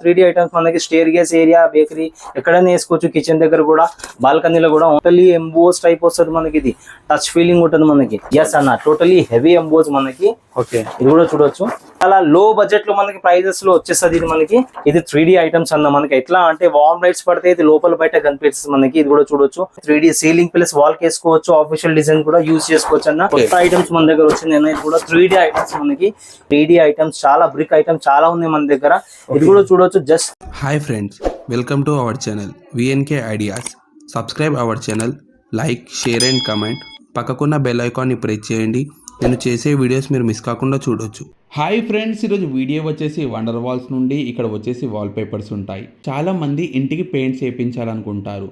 3D items మనకి stair gas area, bakery ఎక్కడైనా వేసుకోవచ్చు. కిచెన్ దగ్గర కూడా, బాల్కనీలో కూడా టోటలీ ఎంబోస్ టైప్ వస్తుంది మనకి. ఇది టచ్ ఫీలింగ్ ఉంటుంది మనకి. ఎస్ అన్న, టోటలీ హెవీ ఎంబోస్ మనకి. ఓకే, ఇది కూడా చూడొచ్చు. అలా లో బడ్జెట్ లో మనకి ప్రైజెస్ లో వచ్చేస్తుంది ఇది మనకి. ఇది 3D ఐటమ్స్ అన్న మనకి. ఎట్లా అంటే వార్మ్ లైట్స్ పడితే ఇది లోపల బయట కనిపిస్తుంది మనకి. ఇది కూడా చూడొచ్చు. 3D సీలింగ్ ప్లస్ వాల్ వేసుకోవచ్చు. ఆఫీషియల్ డిజైన్ కూడా యూజ్ చేసుకోవచ్చు అన్న. కొత్త ఐటమ్స్ మన దగ్గర వచ్చింది అన్న. ఇది కూడా 3D ఐటమ్స్ మనకి. 3D ఐటమ్స్ చాలా, బ్రిక్ ఐటమ్స్ చాలా ఉన్నాయి మన దగ్గర. ఇది కూడా చూడొచ్చు. Just hi friends, welcome to our channel VNK ideas. Subscribe our channel, like, share and comment. పక్కకున్న బెల్ ఐకాన్ని ప్రెస్ చేయండి. నేను చేసే వీడియోస్ మీరు మిస్ కాకుండా చూడొచ్చు. హాయ్ ఫ్రెండ్స్, ఈరోజు వీడియో వచ్చేసి వండర్ వాల్స్ నుండి. ఇక్కడ వచ్చేసి వాల్ పేపర్స్ ఉంటాయి. చాలామంది ఇంటికి పెయింట్స్ వేయించాలనుకుంటారు.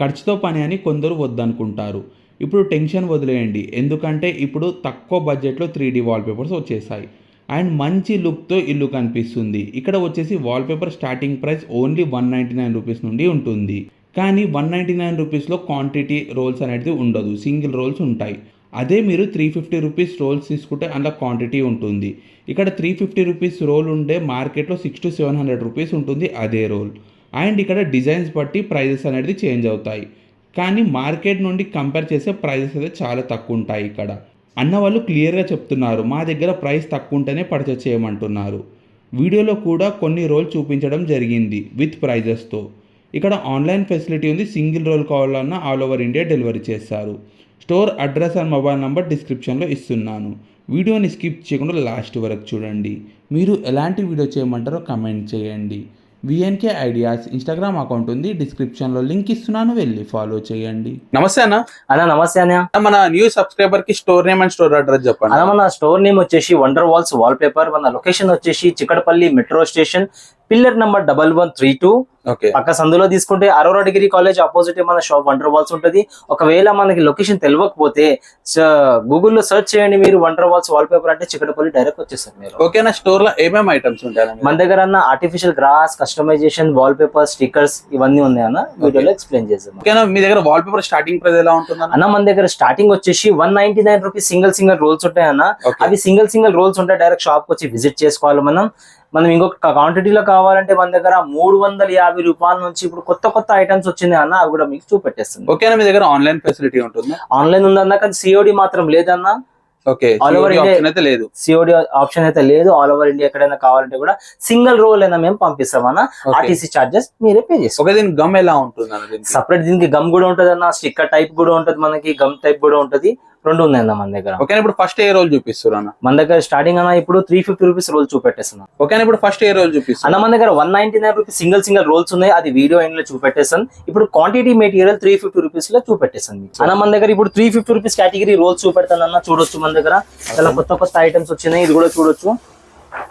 ఖర్చుతో పని అని కొందరు వద్దనుకుంటారు. ఇప్పుడు టెన్షన్ వదిలేయండి, ఎందుకంటే ఇప్పుడు తక్కువ బడ్జెట్లో 3D వాల్ పేపర్స్ వచ్చేసాయి అండ్ మంచి లుక్తో ఇల్లు కనిపిస్తుంది. ఇక్కడ వచ్చేసి wall paper starting price only 199 rupees నుండి ఉంటుంది. కానీ 199 రూపీస్లో క్వాంటిటీ రోల్స్ అనేది ఉండదు, సింగిల్ రోల్స్ ఉంటాయి. అదే మీరు 350 రూపీస్ రోల్స్ తీసుకుంటే అందులో క్వాంటిటీ ఉంటుంది. ఇక్కడ 350 రూపీస్ రోల్ ఉండే మార్కెట్లో 600 to 700 రూపీస్ ఉంటుంది అదే రోల్. అండ్ ఇక్కడ డిజైన్స్ బట్టి ప్రైజెస్ అనేది చేంజ్ అవుతాయి. కానీ మార్కెట్ నుండి కంపేర్ చేసే ప్రైజెస్ అయితే చాలా తక్కువ ఉంటాయి. ఇక్కడ అన్న వాళ్ళు క్లియర్గా చెప్తున్నారు, మా దగ్గర ప్రైస్ తక్కువ ఉంటేనే పర్చేస్ చేయమంటున్నారు. వీడియోలో కూడా కొన్ని రోల్ చూపించడం జరిగింది విత్ ప్రైజెస్తో. ఇక్కడ ఆన్లైన్ ఫెసిలిటీ ఉంది. సింగిల్ రోల్ కావాలన్నా ఆల్ ఓవర్ ఇండియా డెలివరీ చేస్తారు. Store address and mobile number డిస్క్రిప్షన్లో ఇస్తున్నాను. వీడియోని స్కిప్ చేయకుండా లాస్ట్ వరకు చూడండి. మీరు ఎలాంటి వీడియో చేయమంటారో కమెంట్ చేయండి. విఎన్కే ఐడియాస్ ఇన్స్టాగ్రామ్ అకౌంట్ ఉంది, డిస్క్రిప్షన్లో లింక్ ఇస్తున్నాను, వెళ్ళి ఫాలో చేయండి. నమస్తే అన్న. నమస్తే అన్న. మన న్యూ సబ్స్క్రైబర్ కి store name and store address చెప్పండి. మన స్టోర్ నేమ్ వచ్చేసి వండర్ వాల్స్ వాల్ పేపర్. మన లొకేషన్ వచ్చేసి Chikkadpally metro station, pillar number 1132. పక్క సందులో తీసుకుంటే అరోరా డిగ్రీ కాలేజ్ ఆపోజిట్ మన షాప్ వండర్ వాల్స్ ఉంటుంది. ఒకవేళ మనకి లొకేషన్ తెలియకపోతే గూగుల్లో సెర్చ్ చేయండి మీరు, వండర్ వాల్స్ వాల్ పేపర్ అంటే చిక్కడపల్లి డైరెక్ట్ వచ్చేస్తారు మీరు. ఓకేనా. స్టోర్ లో ఏమేమి ఐటమ్స్ ఉంటాయి మన దగ్గర అన్న? Artificial grass, customization, wallpaper, stickers ఇవన్నీ ఉన్నాయన్న. వీడియోలో ఎక్స్ప్లెయిన్ చేస్తాం. ఓకేనా. మీ దగ్గర వాల్ పేపర్ స్టార్టింగ్ ప్రైస్ ఎలా ఉంటుంది అన్న? మన దగ్గర స్టార్టింగ్ వచ్చేసి 199 రూపీస్ సింగిల్ రోల్స్ ఉంటాయి అన్న. అవి సింగిల్ రోల్స్ ఉంటాయి. డైరెక్ట్ షాప్ వచ్చి విజిట్ చేసుకోవాలి మనం ఇంకొక క్వాంటిటీలో కావాలంటే మన దగ్గర 350 రూపాయల నుంచి ఇప్పుడు కొత్త ఐటమ్స్ వచ్చింది అన్న. అవి కూడా మీకు చూపెట్టేస్తుంది. ఓకేనా. మీ దగ్గర ఆన్లైన్ ఫెసిలిటీ ఉంటుంది? ఆన్లైన్ ఉందన్న, కానీ సిఓడి మాత్రం లేదన్నా. ఓకే, ఆల్ ఓవర్ ఇండియా లేదు. సిఓడి ఆప్షన్ అయితే లేదు. ఆల్ ఓవర్ ఇండియా ఎక్కడైనా కావాలంటే కూడా సింగిల్ రోల్ అయినా మేము పంపిస్తామన్నా. ఆర్టీసీ చార్జెస్ మీరే పే చేస్తారు. ఓకే, దీనికి గమ్ ఎలా ఉంటుంది? సపరేట్ దీనికి గమ్ కూడా ఉంటది అన్న. స్టిక్కర్ టైప్ కూడా ఉంటది మనకి, గమ్ టైప్ కూడా ఉంటది. రెండు ఉన్నాయన్న మన దగ్గర. ఓకే, ఇప్పుడు ఫస్ట్ ఏ రోల్ చూపిస్తారు అన్న? మన దగ్గర స్టార్టింగ్ అన్న ఇప్పుడు 350 రూపీస్ రోల్ చూపెట్టేస్తున్నాం. ఓకే, ఇప్పుడు ఫస్ట్ ఏ రోల్ చూపిస్తారు అన్న? మన దగ్గర 199 రూపీస్ సింగిల్ రోల్స్ ఉన్నాయి. అది వీడియో ఎండ్ లో చూపెట్టేస్తాను. ఇప్పుడు క్వాంటిటీ మెటీరియల్ 350 రూపీస్ లో చూపెట్టేస్తాను అన్న. మన దగ్గర ఇప్పుడు 350 రూపీస్ కేటగిరీ రోల్స్ చూపెడతాను అన్న. చూడొచ్చు మన దగ్గర చాలా కొత్త ఐటమ్స్ వచ్చినాయి. ఇది కూడా చూడొచ్చు.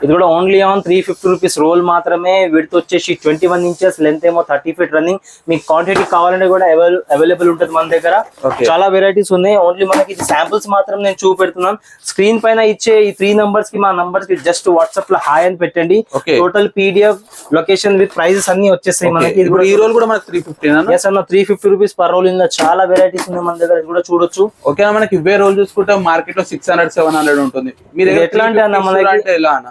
ఇది కూడా ఓన్లీ ఆన్ 350 రూపీస్ రోల్ మాత్రమే. విడ్త్ వచ్చేసి 21 ఇంచెస్, లెంత్ ఏమో 30 ఫీట్ రన్నింగ్. మీకు క్వాంటిటీ కావాలంటే కూడా అవైలబుల్ ఉంటుంది మన దగ్గర. చాలా వెరైటీస్ ఉన్నాయి. ఓన్లీ మనకి శాంపుల్స్ మాత్రం నేను చూపెడుతున్నాను. స్క్రీన్ పైన ఇచ్చే ఈ 3 నంబర్స్ కి, మా నంబర్స్ కి జస్ట్ వాట్సాప్ లో హాయ్ అని పెట్టండి. Total PDF, location with prices అన్ని వచ్చేస్తాయి మనకి. ఈ రోల్ కూడా మనకి 350 ఎస్ అన్న, 350 రూపీస్ పర్ రోల్. ఇందులో చాలా వెరైటీస్ ఉన్నాయి మన దగ్గర. ఇది కూడా చూడొచ్చు. ఓకే, మనకి ఇవే రోల్ చూసుకుంటే మార్కెట్ లో 600, 700 ఉంటుంది. మీరు ఎట్లా అంటే అన్న మనకి ఎలా అన్న?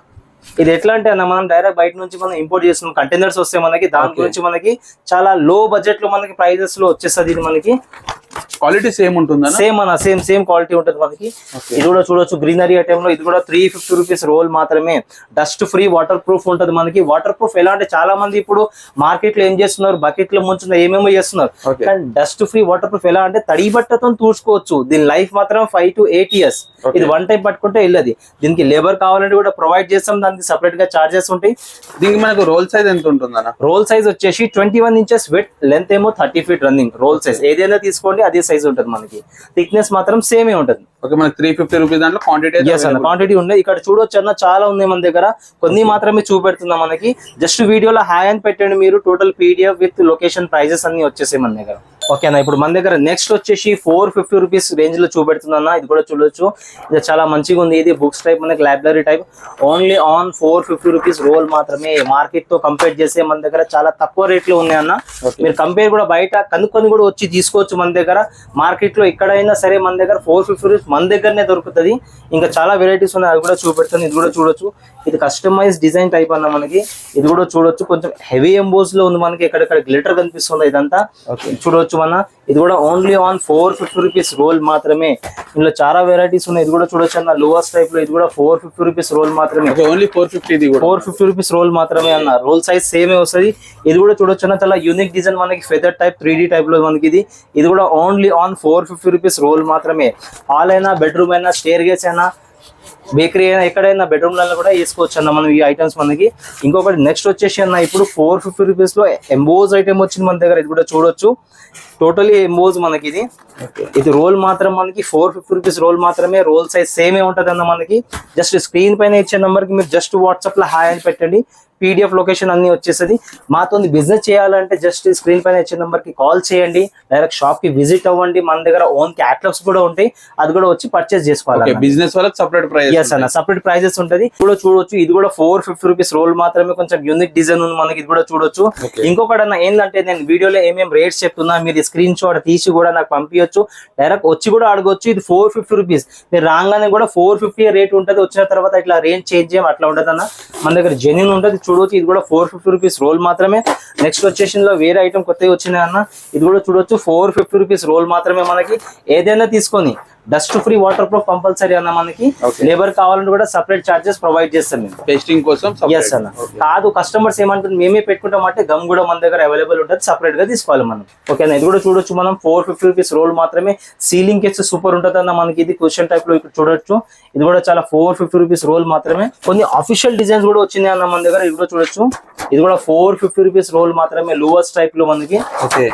ఇది ఎట్లా అంటే అన్న, మనం డైరెక్ట్ బయట నుంచి మనం ఇంపోర్ట్ చేస్తున్నాం. కంటైనర్స్ వస్తే మనకి దాని గురించి మనకి చాలా లో బడ్జెట్ లో మనకి ప్రైజెస్ లో వచ్చేస్తుంది. ఇది మనకి క్వాలిటీ సేమ్ ఉంటుంది. సేమ్ అన్న, సేమ్ క్వాలిటీ ఉంటుంది మనకి. ఇది కూడా చూడొచ్చు. గ్రీనరీ ఐటమ్ లో ఇది కూడా 350 రూపీస్ రోల్ మాత్రమే. డస్ట్ ఫ్రీ, వాటర్ ప్రూఫ్ ఉంటుంది మనకి. వాటర్ ప్రూఫ్ ఎలా అంటే చాలా మంది ఇప్పుడు మార్కెట్ లో ఏం చేస్తున్నారు, బకెట్ లో ముంచున్నారు, ఏమేమో చేస్తున్నారు. కానీ డస్ట్ ఫ్రీ, వాటర్ ప్రూఫ్ ఎలా అంటే తడి బట్టతో తూడ్చుకోవచ్చు. దీని లైఫ్ మాత్రం 5 to 8 years. ఇది వన్ టైం పట్టుకుంటే వెళ్ళదు. దీనికి లేబర్ కావాలంటే కూడా ప్రొవైడ్ చేస్తాం. దానికి సపరేట్ గా చార్జెస్ ఉంటాయి. దీనికి మనకు రోల్ సైజ్ ఎంత ఉంటుంది అన్న? రోల్ సైజ్ వచ్చేసి 21 ఇంచెస్ విత్, లెంత్ ఏమో 30 ఫీట్ రన్నింగ్. రోల్ సైజ్ ఏదైనా తీసుకోండి అదే సైజ్ ఉంటుంది మనకి. థిక్నెస్ మాత్రం సేమే ఉంటుంది. ఓకే, మనకి 350 రూపీస్ దాంట్లో క్వాంటిటీ ఉన్నాయి. ఇక్కడ చూడొచ్చు అన్న, చాలా ఉన్నాయి మన దగ్గర. కొన్ని మాత్రమే చూపెడుతున్నాం మనకి. జస్ట్ వీడియోలో హాయ్ అని పెట్టండి మీరు. Total PDF with location, prices అన్ని వచ్చేసాయి మన దగ్గర. ఓకేనా. ఇప్పుడు మన దగ్గర నెక్స్ట్ వచ్చేసి 450 రూపీస్ రేంజ్ లో చూపెడుతుందన్న. ఇది కూడా చూడొచ్చు, ఇది చాలా మంచిగా ఉంది. ఇది బుక్స్ టైప్, మనకి library type. Only on 450 rupees roll మాత్రమే. మార్కెట్ తో కంపేర్ చేస్తే మన దగ్గర చాలా తక్కువ రేట్ లో ఉన్నాయి అన్న. మీరు కంపేర్ కూడా బయట కనుక్కొని కూడా వచ్చి తీసుకోవచ్చు. మన దగ్గర మార్కెట్ లో ఎక్కడైనా సరే మన దగ్గర 450 రూపీస్ మన దగ్గరనే దొరుకుతుంది. ఇంకా చాలా వెరైటీస్ ఉన్నాయి, అది కూడా చూపెడతాను. ఇది కూడా చూడొచ్చు, ఇది కస్టమైజ్ డిజైన్ టైప్ అన్న మనకి. ఇది కూడా చూడొచ్చు, కొంచెం హెవీ ఎంబోస్ లో ఉంది మనకి. ఎక్కడెక్కడ గ్లిటర్ కనిపిస్తుంది ఇదంతా చూడొచ్చు మన. ఇది కూడా ఓన్లీ ఆన్ 450 రూపీస్ రోల్ మాత్రమే. ఇందులో చాలా వెరైటీస్ ఉన్నాయి. ఇది కూడా చూడొచ్చు అన్న, లోవర్స్ టైప్ లో. ఇది కూడా 450 రూపీస్ రోల్ మాత్రమే. ఓన్లీ 450 రూపీస్ రోల్ మాత్రమే అన్న. రోల్ సైజ్ సేమే వస్తుంది. ఇది కూడా చూడొచ్చు అన్న, చాలా యూనిక్ డిజైన్ మనకి. ఫెదర్ టైప్ 3D టైప్ లో మనకి ఇది కూడా ఓన్లీ ఆన్ 450 రూపీస్ రోల్ మాత్రమే. హాల్ అయినా, బెడ్రూమ్ అయినా, స్టేర్ గేస్ అయినా, బేకరీ అయినా, ఎక్కడైనా బెడ్రూమ్లలో కూడా వేసుకోవచ్చు అన్న మనం ఈ ఐటమ్స్ మనకి. ఇంకొకటి నెక్స్ట్ వచ్చేసి అన్న, ఇప్పుడు 450 రూపీస్ లో ఎంబోజ్ ఐటమ్ వచ్చింది మన దగ్గర. ఇది కూడా చూడొచ్చు, టోటలీ ఎంబోజ్ మనకి. ఇది రోల్ మాత్రం మనకి 450 రూపీస్ రోల్ మాత్రమే. రోల్ సైజ్ సేమే ఉంటది అన్న మనకి. జస్ట్ స్క్రీన్ పైన ఇచ్చే నెంబర్ కి మీరు జస్ట్ వాట్సాప్ లో హాయ్ అని పెట్టండి, PDF లొకేషన్ అన్ని వచ్చేస్తుంది. మాతో బిజినెస్ చేయాలంటే జస్ట్ స్క్రీన్ పైన ఇచ్చే నెంబర్ కి కాల్ చేయండి, డైరెక్ట్ షాప్ కి విజిట్ అవ్వండి. మన దగ్గర ఓన్ క్యాటలాగ్స్ కూడా ఉంటాయి, అది కూడా వచ్చి పర్చేస్ చేసుకోవాలి. బిజినెస్ వాళ్ళకి సెపరేట్ ప్రైస్. ఎస్ అన్న, సెపరేట్ ప్రైజెస్ ఉంటది. కూడా చూడొచ్చు, ఇది కూడా 450 రూపీస్ రోల్ మాత్రమే. కొంచెం యూనిక్ డిజైన్ ఉంది మనకి. ఇది కూడా చూడొచ్చు. ఇంకొకటి అన్న ఏంటంటే, నేను వీడియోలో ఏమేమి రేట్స్ చెప్తున్నా మీరు స్క్రీన్ షాట్ తీసి కూడా నాకు పంపించచ్చు, డైరెక్ట్ వచ్చి కూడా అడగొచ్చు. ఇది 450 రూపీస్. మీరు రాగానే కూడా 450 రేట్ ఉంటుంది. వచ్చిన తర్వాత ఇట్లా రేంజ్ చేంజ్ చేయం అట్లా ఉండదు అన్న. మన దగ్గర జెన్యూన్ ఉంటుంది. చూడవచ్చు, ఇది కూడా 450 రూపీస్ రోల్ మాత్రమే. నెక్స్ట్ వచ్చేసి వేరే ఐటమ్ కొత్తగా వచ్చినాయి అన్న. ఇది కూడా చూడొచ్చు, 450 రూపీస్ రోల్ మాత్రమే మనకి. ఏదైనా తీసుకొని dust free, water proof compulsory అన్న మనకి. లేబర్ కావాలంటే కూడా సెపరేట్ చార్జెస్ ప్రొవైడ్ చేస్తాం మేము టెస్టింగ్ కోసం. ఎస్ అన్న. కాదు కస్టమర్స్ ఏమంటుంది, మేమే పెట్టుకుంటాం అంటే గమ్ కూడా మన దగ్గర అవైలబుల్ ఉంటుంది, సెపరేట్ గా తీసుకోవాలి మనం. ఓకేనా. ఇది కూడా చూడొచ్చు మనం, 450 రూపీస్ రోల్ మాత్రమే. సీలింగ్ కేసు సూపర్ ఉంటుంది అన్న మనకి. ఇది క్వశ్చన్ టైప్ లో ఇక్కడ చూడొచ్చు. ఇది కూడా చాలా 450 రూపీస్ రోల్ మాత్రమే. కొన్ని అఫీషియల్ డిజైన్స్ కూడా వచ్చినాయి అన్న మన దగ్గర. ఇది కూడా చూడొచ్చు, ఇది కూడా 450 రూపీస్ రోల్ మాత్రమే. లోవర్స్ టైప్ లో మనకి. ఓకే,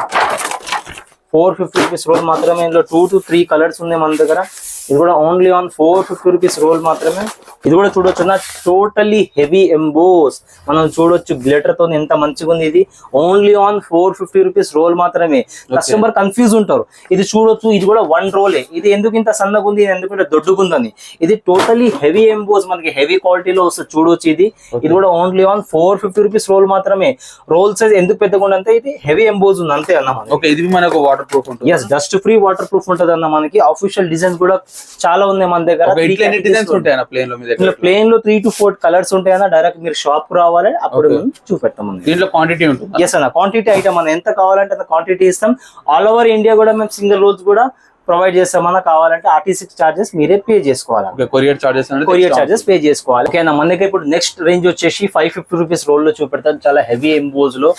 450 రూపీస్ రోల్ మాత్రమే. ఇందులో 2 to 3 కలర్స్ ఉన్నాయి మన దగ్గర. ఇది కూడా ఓన్లీ ఆన్ 450 రూపీస్ రోల్ మాత్రమే. ఇది కూడా చూడొచ్చు నా, టోటలీ హెవీ ఎంబోస్ మనం చూడొచ్చు. గ్లిటర్ తో ఎంత మంచిగా ఉంది. ఇది ఓన్లీ ఆన్ 450 రూపీస్ రోల్ మాత్రమే. కస్టమర్ కన్ఫ్యూజ్ ఉంటారు. ఇది చూడొచ్చు, ఇది కూడా 1 రోలే. ఇది ఎందుకు ఇంత సన్నగా ఉంది, ఎందుకంటే దొడ్డుకుందని. ఇది టోటలీ హెవీ ఎంబోస్ మనకి, హెవీ క్వాలిటీలో వస్తుంది. చూడొచ్చు, ఇది కూడా ఓన్లీ ఆన్ 450 రూపీస్ రోల్ మాత్రమే. రోల్ సైజ్ ఎందుకు పెద్దగా ఉందంటే ఇది హెవీ ఎంబోస్ ఉంది అంతే అన్న. ఇది మనకు వాటర్ ప్రూఫ్ ఉంటుంది. Yes, dust free, waterproof ఉంటుంది అన్న మనకి. ఆఫీషియల్ డిజైన్స్ కూడా చాలా ఉన్నాయి మన దగ్గర. ప్లేన్ లో 3 to 4 కలర్స్ ఉంటాయన్న. డైరెక్ట్ మీరు షాప్ కు రావాలి, అప్పుడు చూపెడతాం. దీంట్లో క్వాంటిటీ ఉంటుంది. ఎస్ అన్న, క్వాంటిటీ ఐటమ్ అన్న. ఎంత కావాలంటే అంత క్వాంటిటీ ఇస్తాం. ఆల్ ఓవర్ ఇండియా కూడా మేము సింగిల్ రోల్స్ కూడా ప్రొవైడ్ చేస్తామన్నా. కావాలంటే RTC చార్జెస్ మీరే పే చేసుకోవాలి. కొరియర్ చార్జెస్ పే చేసుకోవాలి. ఓకేనా. మన దగ్గర ఇప్పుడు నెక్స్ట్ రేంజ్ వచ్చేసి 550 రూపీస్ రోల్ లో చూపెడతాం, చాలా హెవీ ఎంబోజ్ లో.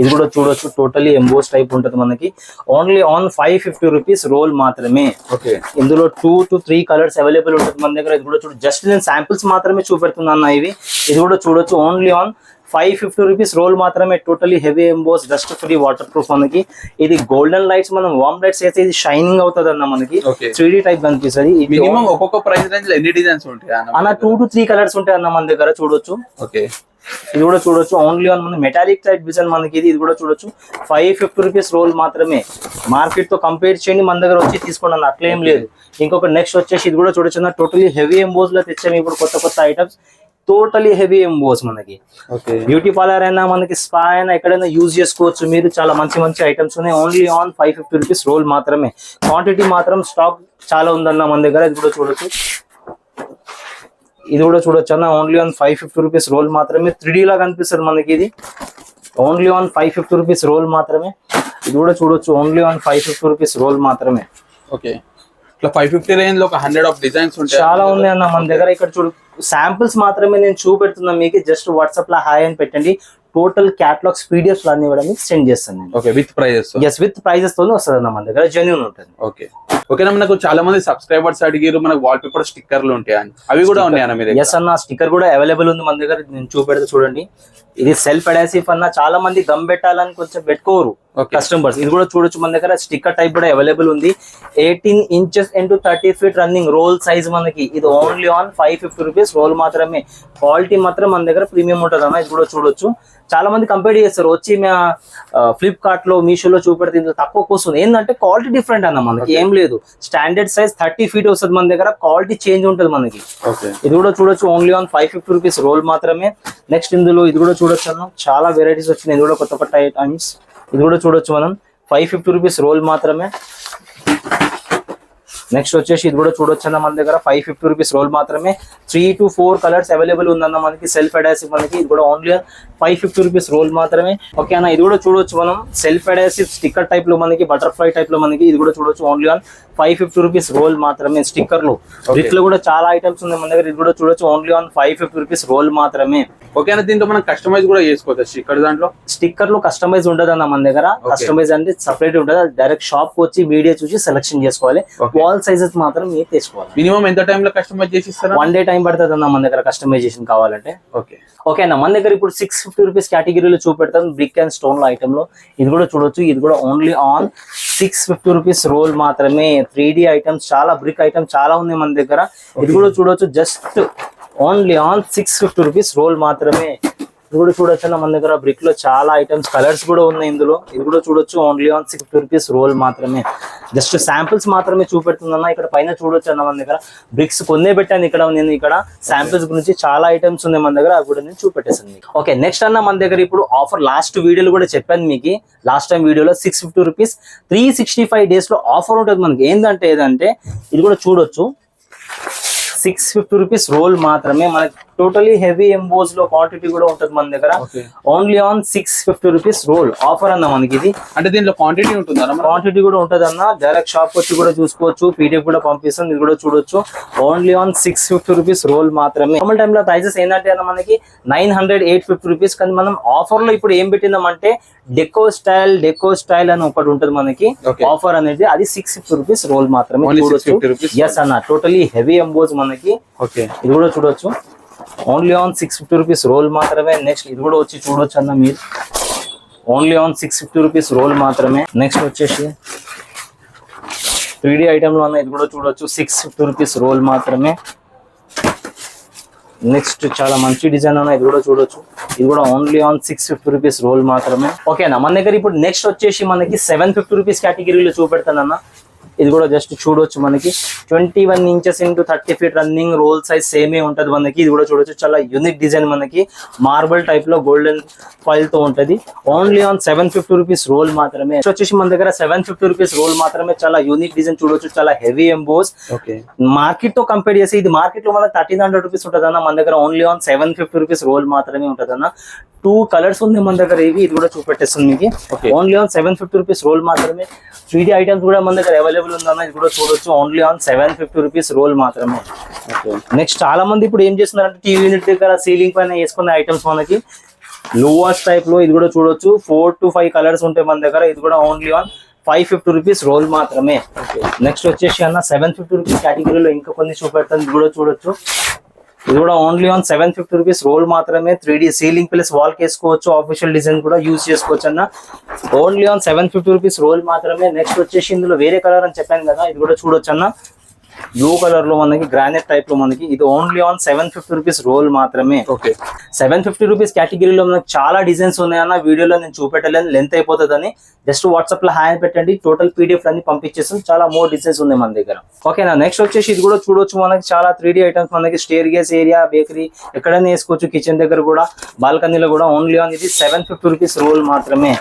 ఇది కూడా చూడొచ్చు, టోటలీ ఎంబోస్ టైప్ ఉంటుంది మనకి. ఓన్లీ ఆన్ 550 రూపీస్ రోల్ మాత్రమే. ఓకే, ఇందులో 2 to 3 కలర్స్ అవైలబుల్ ఉంటుంది మన దగ్గర. ఇది కూడా చూడు, జస్ట్ నేను శాంపిల్స్ మాత్రమే చూపెడుతున్నా ఇవి. ఇది కూడా చూడొచ్చు, ఓన్లీ ఆన్ 550 రూపీస్ రోల్ మాత్రమే. Totally heavy emboss, dust free, water proof మనకి. ఇది గోల్డెన్ లైట్స్, మనం వామ్ లైట్స్ అయితే ఇది షైనింగ్ అవుతుంది అన్న మనకి. 3D టైప్ కనిపిస్తుంది. మినిమం ఒక్కొక్క ప్రైస్ రేంజ్ లో ఎన్ని డిజైన్స్ ఉంటాయి అన్న? 2 to 3 కలర్స్ ఉంటాయి అన్న మన దగ్గర. చూడొచ్చు, ఓకే, ఇది కూడా చూడొచ్చు. ఓన్లీ ఆన్ మన మెటాలిక్ టైప్ డిజైన్ మనకి. ఇది కూడా చూడొచ్చు, 550 రూపీస్ రోల్ మాత్రమే. మార్కెట్ తో కంపేర్ చేయండి, మన దగ్గర వచ్చి తీసుకోండి అన్న, అట్లేం లేదు. ఇంకొక నెక్స్ట్ వచ్చేసి ఇది కూడా చూడొచ్చు, టోటలీ హెవీ ఎంబోస్ లో తెచ్చాము ఇప్పుడు కొత్త ఐటమ్స్. టోటలీ హెవీ ఎంబోస్ మనకి. బ్యూటీ పార్లర్ అయినా, మనకి స్పా అయినా, ఎక్కడైనా యూజ్ చేసుకోవచ్చు మీరు. చాలా మంచి ఐటమ్స్ ఉన్నాయి. ఓన్లీ ఆన్ 550 రూపీస్ రోల్ మాత్రమే. క్వాంటిటీ మాత్రం స్టాక్ చాలా ఉందన్న మన దగ్గర. ఇది కూడా చూడొచ్చు, ఇది కూడా చూడొచ్చు అన్న. ఓన్లీ ఆన్ 550 రూపీస్ రోల్ మాత్రమే. 3D లాగా కనిపిస్తుంది మనకి. ఇది ఓన్లీ ఆన్ 550 రూపీస్ రోల్ మాత్రమే. ఇది కూడా చూడొచ్చు, ఓన్లీ ఆన్ 550 రూపీస్ రోల్ మాత్రమే. ఓకే, ఇట్లా 550 రేంజ్ లో ఒక 100 ఆఫ్ డిజైన్స్ ఉంటాయి. చాలా ఉన్నాయి అన్న మన దగ్గర. ఇక్కడ చూడు, శాంపిల్స్ మాత్రమే నేను చూపెడుతున్నా మీకు. జస్ట్ వాట్సాప్ లో హాయ్ అని పెట్టండి, టోటల్ క్యాటలాగ్స్ PDF అన్ని కూడా మీకు సెండ్ చేస్తాను నేను. Okay, with prices. Yes, with prices తోనే వస్తుంది అన్న మన దగ్గర, జెన్యూన్ ఉంటుంది. ఓకే, ఓకేనా. మనకు చాలా మంది సబ్స్క్రైబర్స్ అడిగారు మనకు వాల్ పేపర్ స్టిక్కర్లు ఉంటాయని, అవి కూడా ఉన్నాయన్న మీ దగ్గర? ఎస్ అన్న, స్టిక్కర్ కూడా అవైలబుల్ ఉంది మన దగ్గర. నేను చూపెడితే చూడండి, ఇది సెల్ఫ్ అడాసివ్ అన్న. చాలా మంది గమ్ పెట్టాలని కొంచెం పెట్టుకోరు, Okay. కస్టమర్స్. ఇది కూడా చూడొచ్చు మన దగ్గర స్టిక్కర్ టైప్ కూడా అవైలబుల్ ఉంది. 18 inches into 30 feet running roll size మనకి. ఇది ఓన్లీ ఆన్ 550 రూపీస్ రోల్ మాత్రమే. క్వాలిటీ మాత్రం మన దగ్గర ప్రీమియం ఉంటుంది అన్న. ఇది కూడా చూడొచ్చు. చాలా మంది కంపేర్ చేస్తారు వచ్చి ఫ్లిప్కార్ట్ లో మీషోలో చూపెడితే ఇందులో తక్కువ కూర్చుంది. ఏంటంటే క్వాలిటీ డిఫరెంట్ అన్న మనకి. ఏం లేదు, స్టాండర్డ్ సైజ్ 30 feet వస్తుంది మన దగ్గర. క్వాలిటీ చేంజ్ ఉంటుంది మనకి. ఇది కూడా చూడొచ్చు ఓన్లీ ఆన్ 550 రూపీస్ రోల్ మాత్రమే. నెక్స్ట్ ఇందులో ఇది కూడా చూడొచ్చు అన్న, చాలా వెరైటీస్ వచ్చినాయి. ఇది కూడా కొత్త కొత్త ఐటమ్స్. ఇది కూడా చూడొచ్చు మనం 550 రూపీస్ రోల్ మాత్రమే. నెక్స్ట్ వచ్చేసి ఇది కూడా చూడొచ్చు అన్న మన దగ్గర 550 రూపీస్ రోల్ మాత్రమే. 3 to 4 కలర్స్ అవైలబుల్ ఉందన్న మనకి. సెల్ఫ్ అడాసివ్ మనకి. ఇది కూడా ఓన్లీ 550 రూపీస్ రోల్ మాత్రమే. ఓకే అన్న, ఇది కూడా చూడొచ్చు మనం సెల్ఫ్ అడాసివ్ స్టిక్కర్ టైప్ లో మనకి, బటర్ఫ్లై టైప్ లో మనకి. ఇది కూడా చూడొచ్చు ఓన్లీ ఆన్ 550 రూపీస్ రోల్ మాత్రమే. స్టిక్కర్ లో బ్రిక్ లో కూడా చాలా ఐటమ్స్ ఉన్నాయి మన దగ్గర. ఇది కూడా చూడొచ్చు ఓన్లీ ఆన్ 550 రూపీస్ రోల్ మాత్రమే. ఓకే అన్న, దీంతో మనం కస్టమైజ్ కూడా చేసుకోవచ్చు స్టిక్కర్. దాంట్లో స్టిక్కర్ లో కస్టమైజ్ ఉండదు అన్న మన దగ్గర. కస్టమైజ్ అంటే సపరేట్ ఉండదు. డైరెక్ట్ షాప్ కు వచ్చి వీడియో చూసి సెలెక్షన్ చేసుకోవాలి. వాల్ సైజెస్ మాత్రం మీరు తెచ్చుకోవాలి. మినిమం ఎంత టైం లో కస్టమైజ్ చేసి ఇస్తారు? 1 day టైం పడుతుంది అన్న మన దగ్గర కస్టమైజేషన్ కావాలంటే. ఓకే ఓకే అన్న, మన దగ్గర ఇప్పుడు 650 రూపీస్ కేటగిరీలో చూపెడతాం బ్రిక్ అండ్ స్టోన్ లో ఐటమ్ లో. ఇది కూడా చూడొచ్చు. ఇది కూడా ఓన్లీ ఆన్ 650 రూపీస్ రోల్ మాత్రమే. 3D ఐటమ్స్, చాలా బ్రిక్ ఐటమ్స్ చాలా ఉన్నాయి మన దగ్గర. ఇది కూడా చూడొచ్చు just only on 650 rupees roll మాత్రమే. ఇది కూడా చూడొచ్చు అన్న మన దగ్గర బ్రిక్ లో చాలా ఐటమ్స్, కలర్స్ కూడా ఉన్నాయి ఇందులో. ఇది కూడా చూడొచ్చు ఓన్లీ ఆన్ 650 రూపీస్ రోల్ మాత్రమే. జస్ట్ శాంపిల్స్ మాత్రమే చూపెడుతుందన్న. ఇక్కడ పైన చూడొచ్చు అన్న మన దగ్గర బ్రిక్స్ కొన్నే పెట్టాను ఇక్కడ నేను. ఇక్కడ శాంపిల్స్ గురించి చాలా ఐటమ్స్ ఉన్నాయి మన దగ్గర, అవి కూడా నేను చూపెట్టేసాను. ఓకే, నెక్స్ట్ అన్న మన దగ్గర ఇప్పుడు ఆఫర్ లాస్ట్ వీడియోలో కూడా చెప్పాను మీకు. లాస్ట్ టైం వీడియోలో 650 రూపీస్ 365 days లో ఆఫర్ ఉంటుంది మనకి. ఏదంటే ఇది కూడా చూడొచ్చు 650 రూపీస్ రోల్ మాత్రమే. మనకి టోటలీ హెవీ ఎంబోస్ లో క్వాంటిటీ కూడా ఉంటుంది మన దగ్గర. Only on 650 rupees roll offer అన్న మనకి. ఇది అంటే దీంట్లో క్వాంటిటీ ఉంటుందా? క్వాంటిటీ కూడా ఉంటుంది అన్న. డైరెక్ట్ షాప్ వచ్చి కూడా చూసుకోవచ్చు. పీడిఎఫ్ కూడా పంపిస్తాం. ఇది కూడా చూడొచ్చు. ఓన్లీ ఆన్ 650 రూపీస్ రోల్ మాత్రమే. నార్మల్ టైమ్ లో ప్రైజెస్ ఏంటంటే అన్న మనకి 900, 850 రూపీస్. కానీ మనం ఆఫర్ లో ఇప్పుడు ఏం పెట్టిందామంటే డెకో స్టైల్ అని ఒకటి ఉంటుంది మనకి ఆఫర్ అనేది. అది 650 రూపీస్ రోల్ మాత్రమే. ఎస్ అన్న, టోటలీ హెవీ ఎంబోస్ మనకి. ఇది కూడా చూడొచ్చు ఓన్లీ ఆన్ 650 రూపీస్ రోల్ మాత్రమే. నెక్స్ట్ ఇది కూడా వచ్చి చూడొచ్చు అన్న మీరు. ఓన్లీ ఆన్ 650 రూపీస్ రోల్ మాత్రమే. నెక్స్ట్ వచ్చేసి 3D ఐటమ్ లో అన్న. ఇది కూడా చూడొచ్చు 650 రూపీస్ రోల్ మాత్రమే. నెక్స్ట్ చాలా మంచి డిజైన్ అన్న. ఇది కూడా చూడొచ్చు. ఇది కూడా ఓన్లీ ఆన్ 650 రూపీస్ రోల్ మాత్రమే. ఓకేనా, మన దగ్గర ఇప్పుడు నెక్స్ట్ వచ్చేసి మనకి 750 రూపీస్ కేటగిరీలో చూపెడతానన్న. ఇది కూడా జస్ట్ చూడొచ్చు మనకి 21 inches into 30 feet running roll size సేమే ఉంటది మనకి. ఇది కూడా చూడొచ్చు, చాలా యూనిక్ డిజైన్ మనకి. మార్బల్ టైప్ లో గోల్డెన్ ఫాయిల్ తో ఉంటది. ఓన్లీ ఆన్ 750 రూపీస్ రోల్ మాత్రమే. వచ్చేసి మన దగ్గర 750 రూపీస్ రోల్ మాత్రమే. చాలా యూనిక్ డిజైన్ చూడొచ్చు, చాలా హెవీ ఎంబోస్. మార్కెట్ తో కంపేర్ చేసి ఇది మార్కెట్ లో మనకి 1300 రూపీస్ ఉంటది అన్న. మన దగ్గర ఓన్లీ ఆన్ 750 రూపీస్ రోల్ మాత్రమే ఉంటది అన్న. 2 కలర్స్ ఉంది మన దగ్గర. ఇది కూడా చూపెట్టేస్తుంది మీకు. ఓన్లీ ఆన్ 750 రూపీస్ రోల్ మాత్రమే. 3D ఐటమ్స్ కూడా మన దగ్గర అవైలబుల్ ఉందన్న. ఇది కూడా చూడొచ్చు ఓన్లీ ఆన్ 750 రూపీస్ రోల్ మాత్రమే. నెక్స్ట్ చాలా మంది ఇప్పుడు ఏం చేస్తున్నారంటే టీవీ యూనిట్ దగ్గర సీలింగ్ పైన వేసుకున్న ఐటమ్స్ మనకి లోవర్స్ టైప్ లో. ఇది కూడా చూడొచ్చు 4 to 5 కలర్స్ ఉంటాయి మన దగ్గర. ఇది కూడా ఓన్లీ ఆన్ 550 రూపీస్ రోల్ మాత్రమే. నెక్స్ట్ వచ్చేసి అన్న 750 రూపీస్ కేటగిరీలో ఇంకా కొన్ని చూపెడతాను. ఇది కూడా చూడొచ్చు. ఇది కూడా ఓన్లీ ఆన్ 750 రూపీస్ రోల్ మాత్రమే. 3D సీలింగ్ ప్లస్ వాల్ వేసుకోవచ్చు. ఆఫీషియల్ డిజైన్ కూడా యూజ్ చేసుకోవచ్చు అన్న. ఓన్లీ ఆన్ 750 రూపీస్ రోల్ మాత్రమే. నెక్స్ట్ వచ్చేసి ఇందులో వేరే కలర్ అని చెప్పాను కదా. ఇది కూడా చూడొచ్చు అన్న. బ్లూ కలర్ లో మనకి గ్రానైట్ టైప్ లో మనకి. ఇది ఓన్లీ ఆన్ 750 రూపీస్ రోల్ మాత్రమే. 750 రూపీస్ కేటగిరీలో మనకి చాలా డిజైన్స్ ఉన్నాయన్న. వీడియోలో నేను చూపెట్టలేను, లెంత్ అయిపోతుందని. జస్ట్ వాట్సాప్ లో హాయ్ పెట్టండి, టోటల్ పీడిఎఫ్ అన్ని పంపించేస్తాం. చాలా మోర్ డిజైన్స్ ఉన్నాయి మన దగ్గర. ఓకేనా, నెక్స్ట్ వచ్చేసి ఇది కూడా చూడొచ్చు మనకి. చాలా 3D ఐటమ్స్ మనకి. స్టేర్ గేస్ ఏరియా, బేకరీ ఎక్కడైనా వేసుకోవచ్చు. కిచెన్ దగ్గర కూడా, బాల్కనీలో కూడా. ఓన్లీ ఆన్ ఇది 750 రూపీస్ రోల్ మాత్రమే.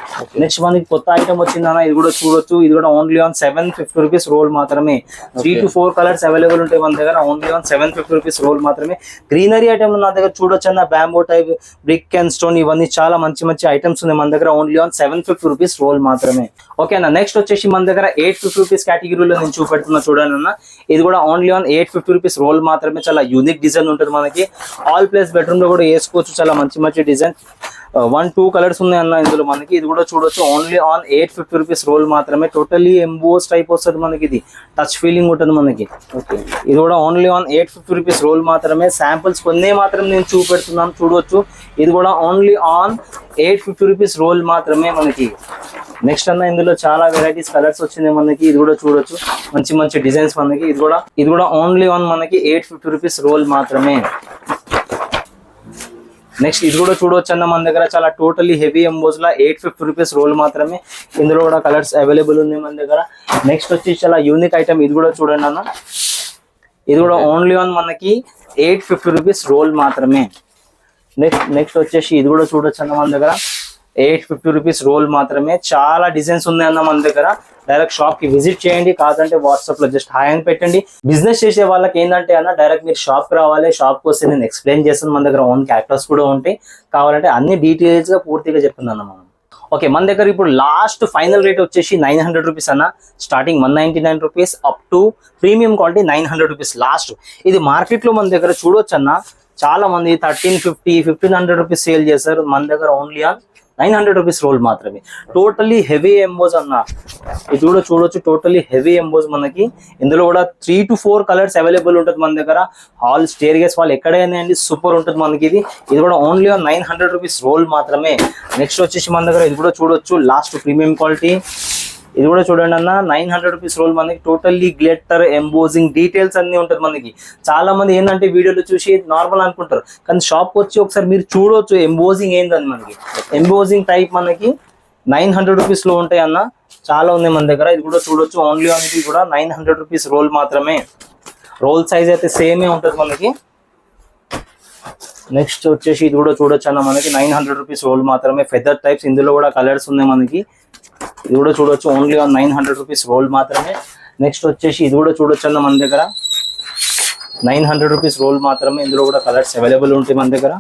నెక్స్ట్ మనకి కొత్త ఐటమ్ వచ్చిందన్న. ఇది కూడా చూడొచ్చు. ఇది కూడా ఓన్లీ ఆన్ 750 రూపీస్ రోల్ మాత్రమే. 3 to 4 కలర్స్ అవైలబుల్ ఉంటాయి మన దగ్గర. ఓన్లీ ఆన్ 750 రూపీస్ రోల్ మాత్రమే. గ్రీనరీ ఐటమ్ నా దగ్గర చూడొచ్చు అన్న. Bamboo type, brick and stone, ఇవన్నీ చాలా మంచి మంచి ఐటమ్స్ ఉన్నాయి మన దగ్గర. ఓన్లీ ఆన్ 750 రూపీస్ రోల్ మాత్రమే. ఓకేనా, నెక్స్ట్ వచ్చేసి మన దగ్గర 850 రూపీస్ కేటగిరీలో నేను చూపెడుతున్నా చూడండి అన్న. ఇది కూడా ఓన్లీ ఆన్ 850 రూపీస్ రోల్ మాత్రమే. చాలా యూనిక్ డిజైన్ ఉంటుంది మనకి. ఆల్ ప్లేస్ బెడ్రూమ్ లో కూడా వేసుకోవచ్చు. చాలా మంచి మంచి డిజైన్. 1, 2 కలర్స్ ఉన్నాయి అన్న ఇందులో మనకి. ఇది కూడా చూడొచ్చు ఓన్లీ ఆన్ 850 రూపీస్ రోల్ మాత్రమే. టోటలీ ఎంబోస్ టైప్ వస్తుంది మనకి. ఇది టచ్ ఫీలింగ్ ఉంటుంది మనకి. ఇది కూడా ఓన్లీ ఆన్ 850 రూపీస్ రోల్ మాత్రమే. శాంపుల్స్ కొన్ని మాత్రం నేను చూపెడుతున్నాను చూడవచ్చు. ఇది కూడా ఓన్లీ ఆన్ 850 రూపీస్ రోల్ మాత్రమే మనకి. నెక్స్ట్ అన్న ఇందులో చాలా వెరైటీస్ కలర్స్ వచ్చింది మనకి. ఇది కూడా చూడొచ్చు, మంచి మంచి డిజైన్స్ మనకి. ఇది కూడా ఓన్లీ ఆన్ మనకి 850 రూపీస్ రోల్ మాత్రమే. నెక్స్ట్ ఇది కూడా చూడవచ్చు అన్న మన దగ్గర చాలా టోటలీ హెవీ ఎంబోస్ లా 850 రూపీస్ రోల్ మాత్రమే. ఇందులో కూడా కలర్స్ అవైలబుల్ ఉంది మన దగ్గర. నెక్స్ట్ వచ్చి చాలా యూనిక్ ఐటమ్, ఇది కూడా చూడండి అన్న. ఇది కూడా ఓన్లీ ఆన్ మనకి 850 రూపీస్ రోల్ మాత్రమే. నెక్స్ట్ వచ్చేసి ఇది కూడా చూడొచ్చు అన్న మన దగ్గర 850 రూపీస్ రోల్ మాత్రమే. చాలా డిజైన్స్ ఉన్నాయి అన్న మన దగ్గర. డైరెక్ట్ షాప్ కి విజిట్ చేయండి, కాదంటే వాట్సాప్ లో జస్ట్ హాయ్ అని పెట్టండి. బిజినెస్ చేసే వాళ్ళకి ఏంటంటే అన్న డైరెక్ట్ మీరు షాప్ కి రావాలి. షాప్ కి వస్తే నేను ఎక్స్ప్లెయిన్ చేస్తాను. మన దగ్గర ఓన్ క్యారెక్టర్స్ కూడా ఉంటాయి. కావాలంటే అన్ని డీటెయిల్స్ గా పూర్తిగా చెప్తున్నాను మనం. ఓకే, మన దగ్గర ఇప్పుడు లాస్ట్ ఫైనల్ రేట్ వచ్చేసి 900 రూపీస్ అన్న. Starting 199 rupees up to premium quality 900 rupees last. ఇది మార్కెట్ లో మన దగ్గర చూడొచ్చు అన్న, చాలా మంది 1350, 1500 రూపీస్ సేల్ చేస్తారు. మన దగ్గర ఓన్లీ ఆన్ 900 రూపీస్ రోల్ మాత్రమే. టోటలీ హెవీ ఎంబోస్ అన్న. ఇది కూడా చూడొచ్చు, టోటలీ హెవీ ఎంబోస్ మనకి. ఇందులో కూడా 3 to 4 కలర్స్ అవైలబుల్ ఉంటుంది మన దగ్గర. హాల్ స్టేర్ గేస్ వాళ్ళు ఎక్కడైనా అండి సూపర్ ఉంటుంది మనకి. ఇది కూడా ఓన్లీ ఆన్ 900 రూపీస్ రోల్ మాత్రమే. నెక్స్ట్ వచ్చేసి మన దగ్గర ఇది కూడా చూడొచ్చు, లాస్ట్ ప్రీమియం క్వాలిటీ. ఇది కూడా చూడండి అన్న, 900 రూపీస్ రోల్ మనకి. టోటల్లీ గ్లిట్టర్ ఎంబోజింగ్ డీటెయిల్స్ అన్ని ఉంటుంది మనకి. చాలా మంది ఏంటంటే వీడియోలో చూసి నార్మల్ అనుకుంటారు, కానీ షాప్ వచ్చి ఒకసారి మీరు చూడవచ్చు ఎంబోజింగ్ ఏందని మనకి. ఎంబోజింగ్ టైప్ మనకి 900 రూపీస్ లో ఉంటాయి అన్న. చాలా ఉన్నాయి మన దగ్గర. ఇది కూడా చూడొచ్చు, ఓన్లీ ఆన్ ఇది కూడా 900 రూపీస్ రోల్ మాత్రమే. రోల్ సైజ్ అయితే సేమే ఉంటుంది మనకి. నెక్స్ట్ వచ్చేసి ఇది కూడా చూడొచ్చు అన్న మనకి 900 రూపీస్ రోల్ మాత్రమే. ఫెదర్ టైప్స్, ఇందులో కూడా కలర్స్ ఉన్నాయి మనకి. ఇది కూడా చూడొచ్చు, ఓన్లీ ఆన్ 900 రూపీస్ రోల్ మాత్రమే. నెక్స్ట్ వచ్చేసి ఇది కూడా చూడొచ్చు అన్న మన దగ్గర 900 రూపీస్ రోల్ మాత్రమే. ఇందులో కూడా కలర్స్ అవైలబుల్ ఉంటాయి మన దగ్గర.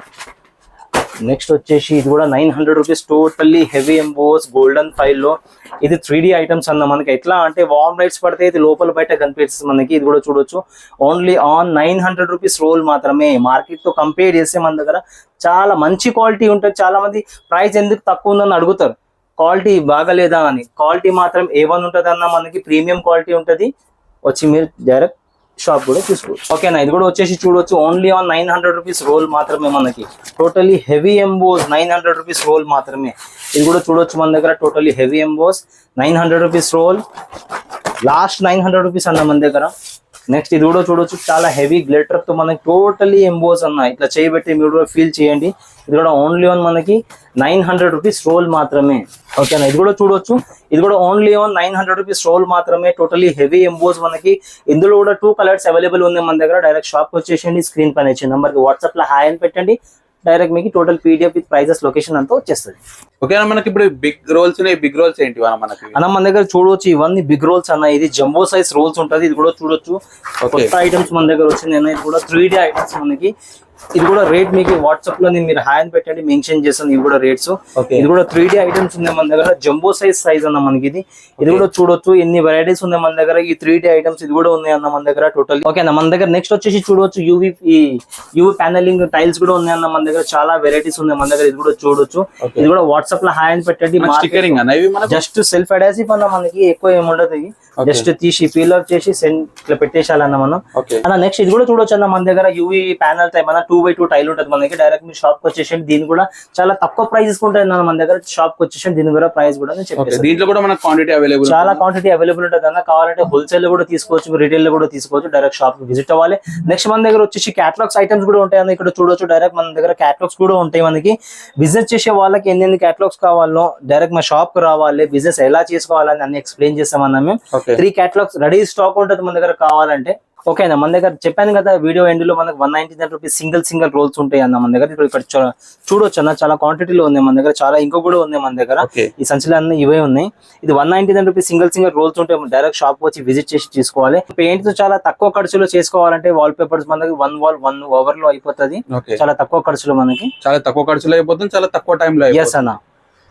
నెక్స్ట్ వచ్చేసి ఇది కూడా 900 rupees totally heavy emboss golden file లో. ఇది 3D ఐటమ్స్ అన్న మనకి. ఎట్లా అంటే వార్మ్ లైట్స్ పడితే ఇది లోపల బయట కనిపిస్తుంది మనకి. ఇది కూడా చూడొచ్చు, ఓన్లీ ఆన్ 900 రూపీస్ రోల్ మాత్రమే. మార్కెట్ తో కంపేర్ చేస్తే మన దగ్గర చాలా మంచి క్వాలిటీ ఉంటుంది. చాలా మంది ప్రైస్ ఎందుకు తక్కువ ఉందని అడుగుతారు, క్వాలిటీ బాగలేదా అని. క్వాలిటీ మాత్రం A1 ఉంటుంది అన్న మనకి, ప్రీమియం క్వాలిటీ ఉంటుంది. వచ్చి మీరు డైరెక్ట్ షాప్ కూడా తీసుకోవచ్చు. ఓకేనా, ఇది కూడా వచ్చేసి చూడొచ్చు, ఓన్లీ ఆన్ 900 రూపీస్ రోల్ మాత్రమే మనకి. Totally heavy emboss 900 rupees roll మాత్రమే. ఇది కూడా చూడొచ్చు మన దగ్గర, totally heavy emboss 900 rupees roll. Last 900 rupees అన్న మన దగ్గర. నెక్స్ట్ ఇది కూడా చూడొచ్చు, చాలా హెవీ గ్లిటర్ తో మనకి టోటలీ ఎంబోస్ అన్న. ఇట్లా చేయబెట్టి మీరు కూడా ఫీల్ చేయండి. ఇది కూడా ఓన్లీ ఆన్ మనకి 900 రూపీస్ రోల్ మాత్రమే. ఓకేనా, ఇది కూడా చూడొచ్చు, ఇది కూడా ఓన్లీ ఆన్ 900 రూపీస్ రోల్ మాత్రమే. టోటలీ హెవీ ఎంబోస్ మనకి. ఇందులో కూడా 2 కలర్స్ అవైలబుల్ ఉంది మన దగ్గర. డైరెక్ట్ షాప్ వచ్చేసండి, స్క్రీన్ పైన ఇచ్చే నెంబర్ కి వాట్సాప్ లో హాయ్ అని పెట్టండి. డైరెక్ట్ మీకు total PDF with prices location అంతా వచ్చేస్తుంది. ఓకేనా, మనకి ఇప్పుడు బిగ్ రోల్స్ ఉన్నాయి. బిగ్ రోల్స్ ఏంటి మనకి అన్న మన దగ్గర చూడొచ్చు, ఇవన్నీ బిగ్ రోల్స్ అన్న. ఇది జంబో సైజ్ రోల్స్ ఉంటుంది. ఇది కూడా చూడొచ్చు, కొత్త ఐటమ్స్ మన దగ్గర వచ్చింది అన్న. ఇది కూడా 3D ఐటమ్స్ మనకి. ఇది కూడా రేట్ మీకు వాట్సాప్ లో మీరు హాయ్ అని పెట్టండి, మెన్షన్ చేస్తాను. ఇవి కూడా రేట్స్. ఇది కూడా 3D ఐటమ్స్ ఉన్నాయి మన దగ్గర. జంబో సైజ్ అన్న మనకి. ఇది కూడా చూడొచ్చు, ఎన్ని వెరైటీస్ ఉన్నాయి మన దగ్గర. ఈ 3D ఐటమ్స్ ఇది కూడా ఉన్నాయి అన్న మన దగ్గర టోటల్. ఓకే అన్న, మన దగ్గర నెక్స్ట్ వచ్చేసి చూడొచ్చు, యూవీ ప్యానలింగ్ టైల్స్ కూడా ఉన్నాయి అన్న మన దగ్గర. చాలా వెరైటీస్ ఉన్నాయి మన దగ్గర. ఇది కూడా చూడొచ్చు. ఇది కూడా వాట్సాప్ లో హాయ్ అని పెట్టండి. జస్ట్ సెల్ఫ్ అడాసివ్ అన్న మనకి, ఎక్కువ ఏముండదు. జస్ట్ తీసి పీల్ ఆఫ్ చేసి ఇట్లా పెట్టేసాలన్న మనం. అన్న నెక్స్ట్ ఇది కూడా చూడొచ్చు అన్న మన దగ్గర. యూవీ ప్యానల్ టైప్ అన్న 2x2 టైల్ ఉంటుంది మనకి. డైరెక్ట్ మీరు షాప్ కి వచ్చేసండి. దీని కూడా చాలా తక్కువ ప్రైజెస్ ఉంటాయి అన్న మన దగ్గర. షాప్ కి వచ్చేసండి, దీని కూడా ప్రైస్ కూడా దీంట్లో కూడా మనకు క్వాంటిటీ అవైలబుల్, చాలా క్వాంటిటీ అవైలబుల్ ఉంటుంది అన్న. కావాలంటే హోల్సేల్ లో కూడా తీసుకోవచ్చు, రిటైల్ లో కూడా తీసుకోవచ్చు. డైరెక్ట్ షాప్ కి విజిట్ అవ్వాలి. నెక్స్ట్ మన దగ్గర వచ్చేసి క్యాటలాగ్స్ ఐటమ్స్ కూడా ఉంటాయి అన్న. ఇక్కడ చూడొచ్చు, డైరెక్ట్ మన దగ్గర క్యాటలాగ్స్ కూడా ఉంటాయి మనకి. బిజినెస్ చేసే వాళ్ళకి ఎన్ని క్యాటలాగ్స్ కావాలో డైరెక్ట్ మా షాప్ కి రావాలి. బిజినెస్ ఎలా చేసుకోవాలని అన్ని ఎక్స్ప్లెయిన్ చేస్తామన్నా. మేము 3 క్యాటలాగ్స్ రెడీ స్టాక్ ఉంటుంది మన దగ్గర కావాలంటే. ఓకేనా, మన దగ్గర చెప్పాను కదా వీడియో ఎండ్ లో మనకు 199 రూపీస్ సింగిల్ రోల్స్ ఉంటాయి అన్న మన దగ్గర. ఇక్కడ చూడొచ్చు అన్న, చాలా క్వాంటిటీలో ఉంది మన దగ్గర. చాలా ఇంకో కూడా ఉంది మన దగ్గర. ఈ సంచులు అన్ని ఇవే ఉన్నాయి. ఇది 199 రూపీస్ సింగిల్ రోల్స్ ఉంటాయి. డైరెక్ట్ షాప్ వచ్చి విజిట్ చేసి తీసుకోవాలి. పెయింట్ తో చాలా తక్కువ ఖర్చులో చేసుకోవాలంటే వాల్ పేపర్స్ మనకి 1 వాల్ 1 ఓవర్ లో అయిపోతుంది. చాలా తక్కువ ఖర్చులో మనకి, చాలా తక్కువ ఖర్చులో అయిపోతుంది, చాలా తక్కువ టైం లో. ఎస్ అన్న,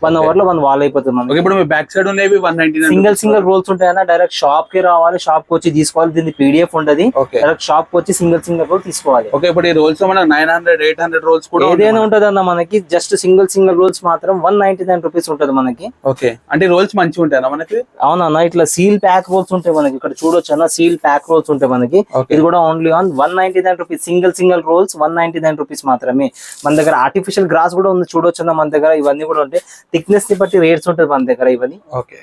1 అవర్ లో 1 వాల్ అయిపోతుంది మనకి. ఇప్పుడు మీ బ్యాక్ సైడ్ ఉండేవి 199 సింగిల్ రోల్స్ ఉంటాయన్నా. డైరెక్ట్ షాప్ కి రావాలి, షాప్ కి వచ్చి తీసుకోవాలి. దీన్ని PDF ఉంటది. డైరెక్ట్ షాప్ కి వచ్చి సింగిల్ రోల్ తీసుకోవాలి. ఓకే, ఇప్పుడు ఈ రోల్స్ మనకి 900, 800 రోల్స్ కూడా ఏదైనా ఉంటది అన్న మనకి. జస్ట్ సింగిల్ రోల్స్ మాత్రం 199 రూపీస్ ఉంటది మనకి. ఓకే, అంటే రోల్స్ మంచిగా ఉంటాయి మనకి. అవునన్నా, ఇట్లా సీల్ ప్యాక్ రోల్స్ ఉంటాయి మనకి. ఇక్కడ చూడొచ్చు అన్న, సీల్ ప్యాక్ రోల్స్ ఉంటాయి మనకి. ఇది కూడా only on 199 rupees. Single rolls 199 rupees మాత్రమే. మన దగ్గర ఆర్టిఫిషియల్ గ్రాస్ కూడా ఉంది, చూడొచ్చు అన్న మన దగ్గర. ఇవన్నీ కూడా ఉంటాయి. థిక్నెస్ ని బట్టి రేట్స్ ఉంటుంది మన దగ్గర ఇవన్నీ. ఓకే